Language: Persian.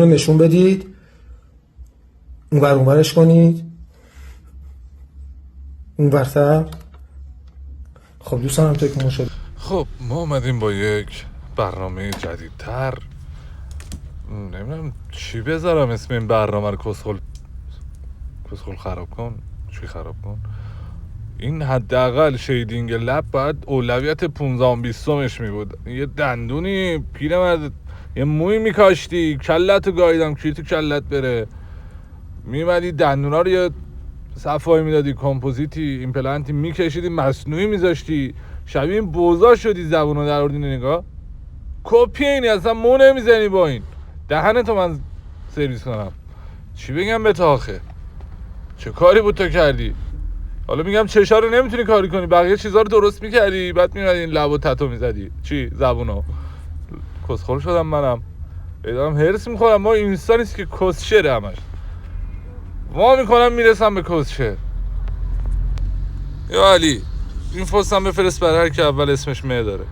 نشون بدید، اونورش کنید، اون ورتر. خب دوستان هم تکمون شد. خب ما اومدیم با یک برنامه جدیدتر. نمیدونم چی بذارم اسم این برنامه رو. کسخل خراب کن. چی خراب کن؟ این حداقل شیدینگ لب باید اولویت 15-20 می بود. یه دندونی پیرمرد، یه موی میکاشتی، کلتو گاییدم کی تو کلت بره، میمدی دندونا رو یه صفایی میدادی، کمپوزیتی ایمپلنتی میکشیدی، مصنوعی میذاشتی، شبیه این بوزا شدی، زبونو در آوردی. نگاه کپی اینی، اصلا مو نمیزنی با این دهنتو من سرویس کنم. چی بگم به تو آخه؟ چه کاری بود تو کردی؟ حالا میگم چشا رو نمیتونی کاری کنی، بقیه چیزا رو درست میکردی، بعد میمدی این لب و تتو میزدی. چی؟ زبونو کسخل شدم منم، دارم هرس میخورم. ما انسان نیست که کسشره همش وا میکنم میرسم به کسشر. یا علی این فستم بفرست برای هر که اول اسمش مه داره.